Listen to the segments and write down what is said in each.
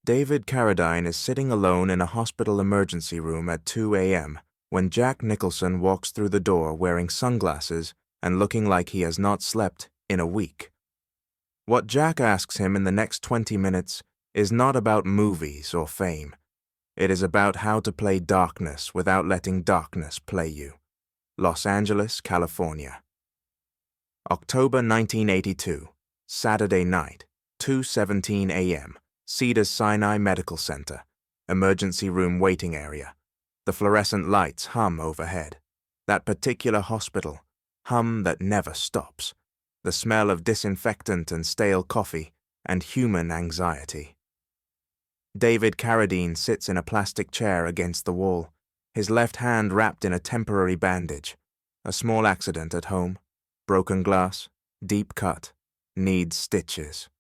David Carradine is sitting alone in a hospital emergency room at 2 a.m. when Jack Nicholson walks through the door wearing sunglasses and looking like he has not slept in a week. What Jack asks him in the next 20 minutes is not about movies or fame. It is about how to play darkness without letting darkness play you. Los Angeles, California. October 1982, Saturday night, 2:17 a.m., Cedars-Sinai Medical Center, emergency room waiting area. The fluorescent lights hum overhead. That particular hospital, hum that never stops. The smell of disinfectant and stale coffee, and human anxiety. David Carradine sits in a plastic chair against the wall, his left hand wrapped in a temporary bandage. A small accident at home, broken glass, deep cut, needs stitches.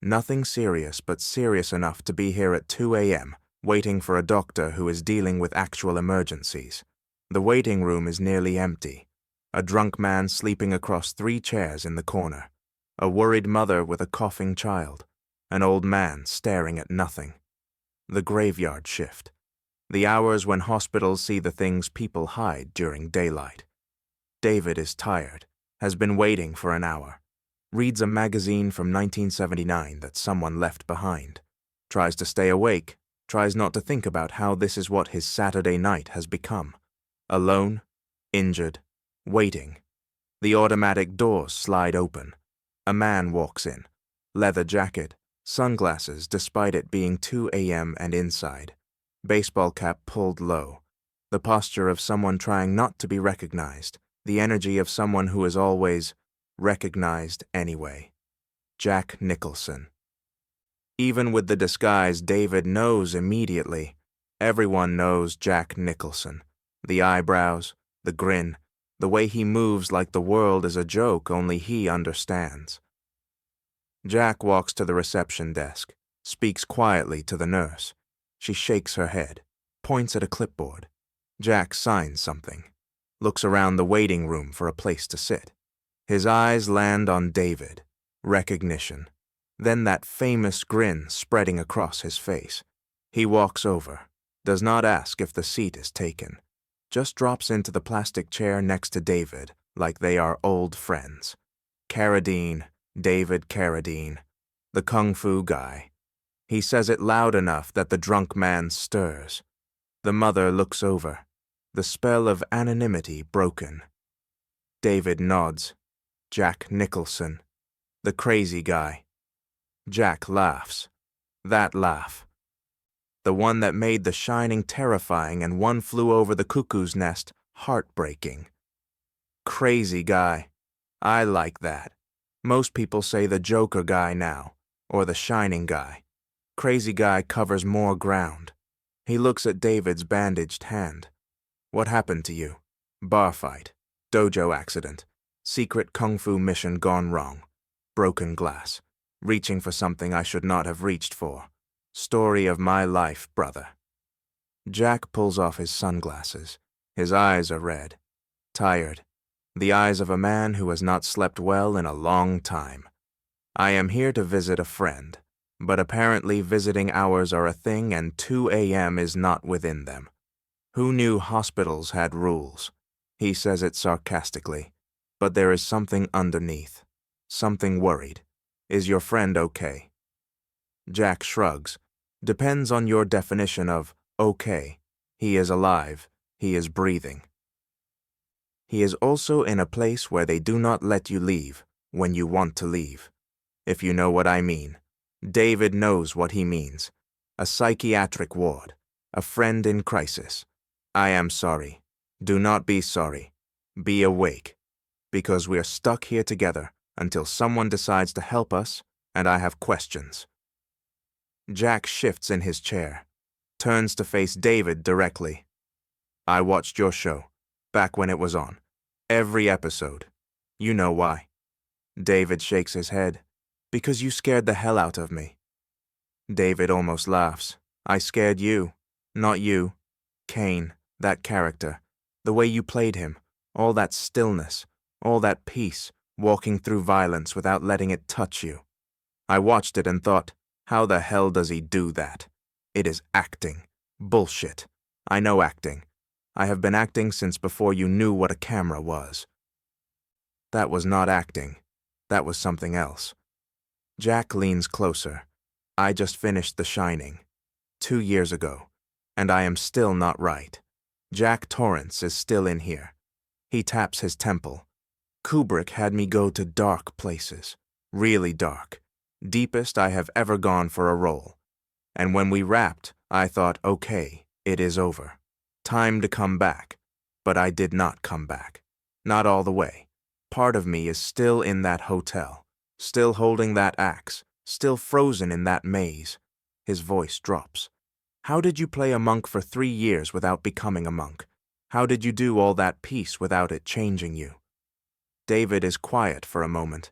Nothing serious, but serious enough to be here at 2 a.m., waiting for a doctor who is dealing with actual emergencies. The waiting room is nearly empty. A drunk man sleeping across 3 chairs in the corner. A worried mother with a coughing child. An old man staring at nothing. The graveyard shift. The hours when hospitals see the things people hide during daylight. David is tired, has been waiting for an hour. Reads a magazine from 1979 that someone left behind. Tries to stay awake, tries not to think about how this is what his Saturday night has become. Alone, injured, waiting. The automatic doors slide open. A man walks in. Leather jacket, sunglasses despite it being 2 a.m. and inside. Baseball cap pulled low. The posture of someone trying not to be recognized. The energy of someone who is always recognized anyway. Jack Nicholson. Even with the disguise, David knows immediately. Everyone knows Jack Nicholson. The eyebrows, the grin, the way he moves like the world is a joke only he understands. Jack walks to the reception desk, speaks quietly to the nurse. She shakes her head, points at a clipboard. Jack signs something, looks around the waiting room for a place to sit. His eyes land on David. Recognition. Then that famous grin spreading across his face. He walks over, does not ask if the seat is taken, just drops into the plastic chair next to David like they are old friends. Carradine, David Carradine, the kung fu guy. He says it loud enough that the drunk man stirs. The mother looks over, the spell of anonymity broken. David nods. Jack Nicholson, the crazy guy. Jack laughs. That laugh. The one that made The Shining terrifying and One Flew Over the Cuckoo's Nest heartbreaking. Crazy guy. I like that. Most people say the Joker guy now, or the Shining guy. Crazy guy covers more ground. He looks at David's bandaged hand. What happened to you? Bar fight. Dojo accident. Secret kung fu mission gone wrong. Broken glass. Reaching for something I should not have reached for. Story of my life, brother. Jack pulls off his sunglasses. His eyes are red. Tired. The eyes of a man who has not slept well in a long time. I am here to visit a friend, but apparently visiting hours are a thing and 2 a.m. is not within them. Who knew hospitals had rules? He says it sarcastically, but there is something underneath. Something worried. Is your friend okay? Jack shrugs. Depends on your definition of okay. He is alive. He is breathing. He is also in a place where they do not let you leave when you want to leave. If you know what I mean. David knows what he means. A psychiatric ward. A friend in crisis. I am sorry. Do not be sorry. Be awake. Because we are stuck here together until someone decides to help us, and I have questions. Jack shifts in his chair, turns to face David directly. I watched your show, back when it was on. Every episode. You know why. David shakes his head. Because you scared the hell out of me. David almost laughs. I scared you, not you. Caine, that character, the way you played him, all that stillness, all that peace, walking through violence without letting it touch you. I watched it and thought, How the hell does he do that? It is acting. Bullshit. I know acting. I have been acting since before you knew what a camera was. That was not acting. That was something else. Jack leans closer. I just finished The Shining. 2 years ago. And I am still not right. Jack Torrance is still in here. He taps his temple. Kubrick had me go to dark places. Really dark. Deepest I have ever gone for a role. And when we wrapped, I thought, okay, it is over. Time to come back. But I did not come back. Not all the way. Part of me is still in that hotel. Still holding that axe. Still frozen in that maze. His voice drops. How did you play a monk for 3 years without becoming a monk? How did you do all that piece without it changing you? David is quiet for a moment.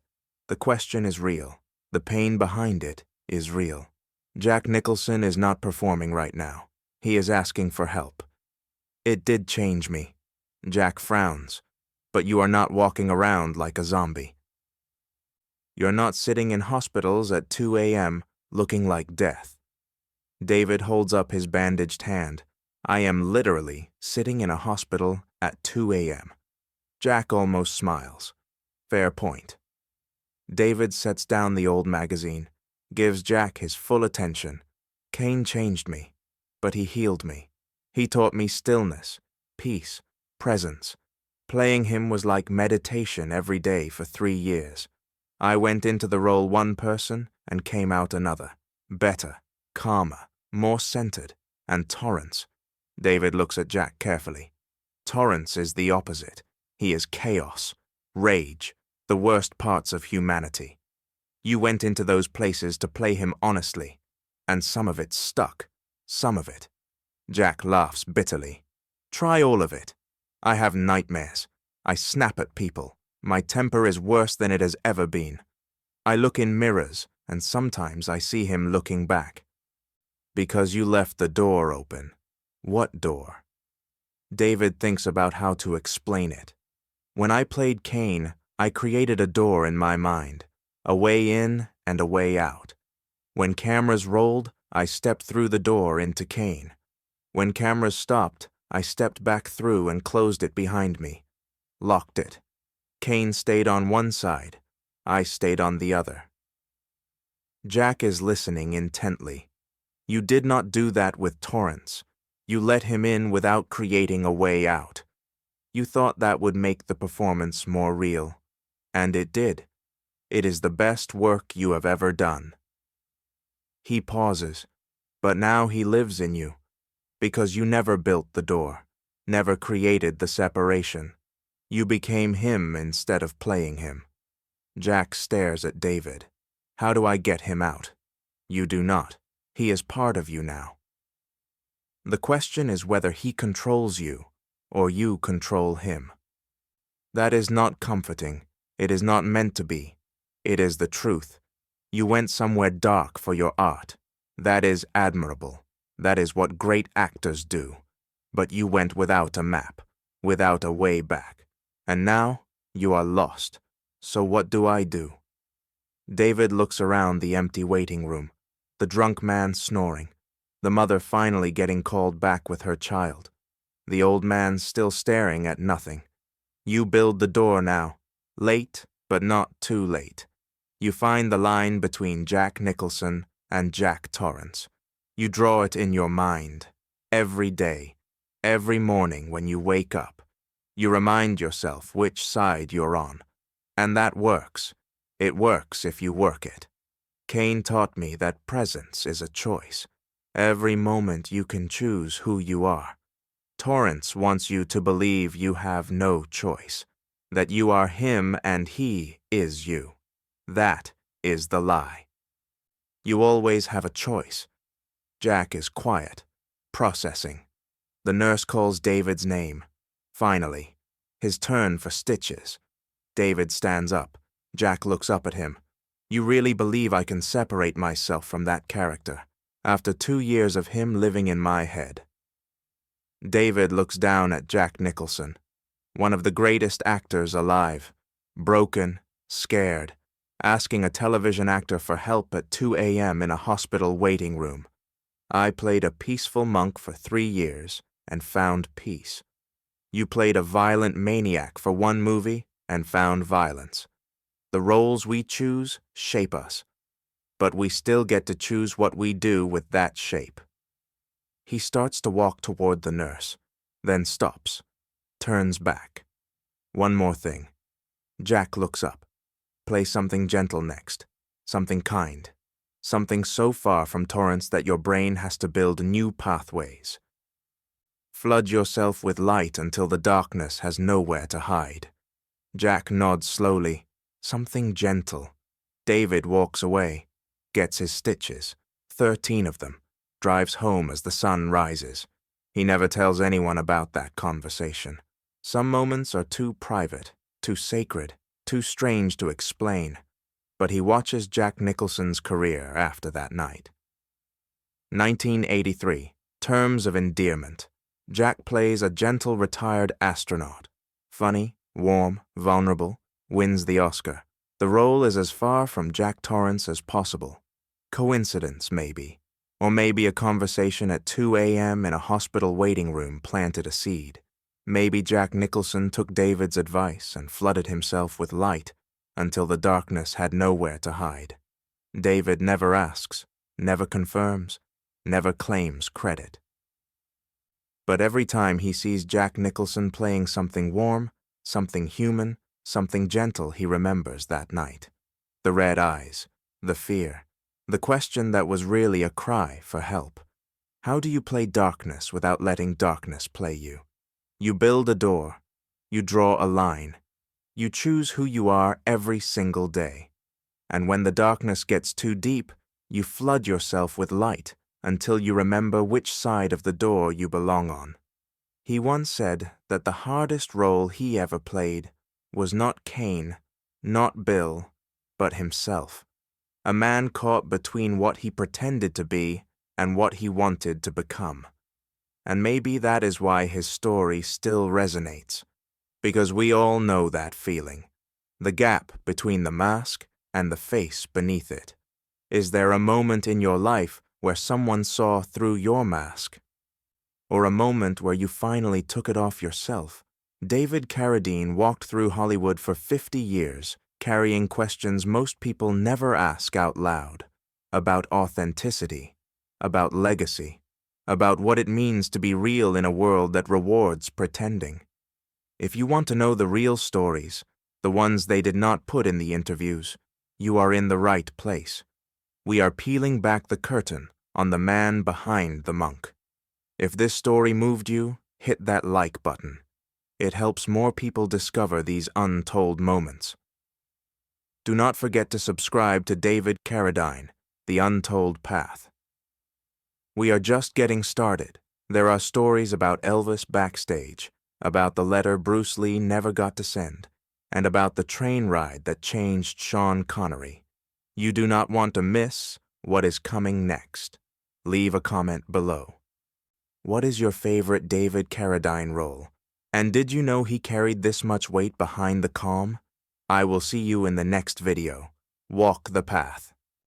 The question is real. The pain behind it is real. Jack Nicholson is not performing right now. He is asking for help. It did change me. Jack frowns. But you are not walking around like a zombie. You're not sitting in hospitals at 2 a.m. looking like death. David holds up his bandaged hand. I am literally sitting in a hospital at 2 a.m. Jack almost smiles. Fair point. David sets down the old magazine, gives Jack his full attention. Caine changed me, but he healed me. He taught me stillness, peace, presence. Playing him was like meditation every day for 3 years. I went into the role one person and came out another. Better, calmer, more centered, and Torrance. David looks at Jack carefully. Torrance is the opposite. He is chaos, rage, the worst parts of humanity. You went into those places to play him honestly, and some of it stuck, some of it. Jack laughs bitterly. Try all of it. I have nightmares. I snap at people. My temper is worse than it has ever been. I look in mirrors, and sometimes I see him looking back. Because you left the door open. What door? David thinks about how to explain it. When I played Caine, I created a door in my mind, a way in and a way out. When cameras rolled, I stepped through the door into Caine. When cameras stopped, I stepped back through and closed it behind me. Locked it. Caine stayed on one side. I stayed on the other. Jack is listening intently. You did not do that with Torrance. You let him in without creating a way out. You thought that would make the performance more real. And it did. It is the best work you have ever done. He pauses, but now he lives in you, because you never built the door, never created the separation. You became him instead of playing him. Jack stares at David. How do I get him out? You do not. He is part of you now. The question is whether he controls you, or you control him. That is not comforting. It is not meant to be. It is the truth. You went somewhere dark for your art. That is admirable. That is what great actors do. But you went without a map, without a way back. And now you are lost. So what do I do? David looks around the empty waiting room, the drunk man snoring, the mother finally getting called back with her child, the old man still staring at nothing. You build the door now, late but not too late. You find the line between Jack Nicholson and Jack Torrance. You draw it in your mind, every day, every morning when you wake up. You remind yourself which side you're on. And that works. It works if you work it. Caine taught me that presence is a choice. Every moment you can choose who you are. Torrance wants you to believe you have no choice, that you are him and he is you. That is the lie. You always have a choice. Jack is quiet, processing. The nurse calls David's name. Finally, his turn for stitches. David stands up. Jack looks up at him. You really believe I can separate myself from that character, after 2 years of him living in my head? David looks down at Jack Nicholson, one of the greatest actors alive, broken, scared, asking a television actor for help at 2 a.m. in a hospital waiting room. I played a peaceful monk for 3 years and found peace. You played a violent maniac for one movie and found violence. The roles we choose shape us, but we still get to choose what we do with that shape. He starts to walk toward the nurse, then stops, turns back. One more thing. Jack looks up. Play something gentle next, something kind, something so far from Torrance that your brain has to build new pathways. Flood yourself with light until the darkness has nowhere to hide. Jack nods slowly. Something gentle. David walks away, gets his stitches, 13 of them, drives home as the sun rises. He never tells anyone about that conversation. Some moments are too private, too sacred, too strange to explain, but he watches Jack Nicholson's career after that night. 1983, Terms of Endearment. Jack plays a gentle retired astronaut. Funny, warm, vulnerable, wins the Oscar. The role is as far from Jack Torrance as possible. Coincidence, maybe. Or maybe a conversation at 2 a.m. in a hospital waiting room planted a seed. Maybe Jack Nicholson took David's advice and flooded himself with light until the darkness had nowhere to hide. David never asks, never confirms, never claims credit. But every time he sees Jack Nicholson playing something warm, something human, something gentle, he remembers that night. The red eyes, the fear, the question that was really a cry for help. How do you play darkness without letting darkness play you? You build a door. You draw a line. You choose who you are every single day. And when the darkness gets too deep, you flood yourself with light until you remember which side of the door you belong on. He once said that the hardest role he ever played was not Caine, not Bill, but himself. A man caught between what he pretended to be and what he wanted to become. And maybe that is why his story still resonates, because we all know that feeling, the gap between the mask and the face beneath it. Is there a moment in your life where someone saw through your mask? Or a moment where you finally took it off yourself? David Carradine walked through Hollywood for 50 years, carrying questions most people never ask out loud, about authenticity, about legacy, about what it means to be real in a world that rewards pretending. If you want to know the real stories, the ones they did not put in the interviews, you are in the right place. We are peeling back the curtain on the man behind the monk. If this story moved you, hit that like button. It helps more people discover these untold moments. Do not forget to subscribe to David Carradine, The Untold Path. We are just getting started. There are stories about Elvis backstage, about the letter Bruce Lee never got to send, and about the train ride that changed Sean Connery. You do not want to miss what is coming next. Leave a comment below. What is your favorite David Carradine role? And did you know he carried this much weight behind the calm? I will see you in the next video. Walk the path.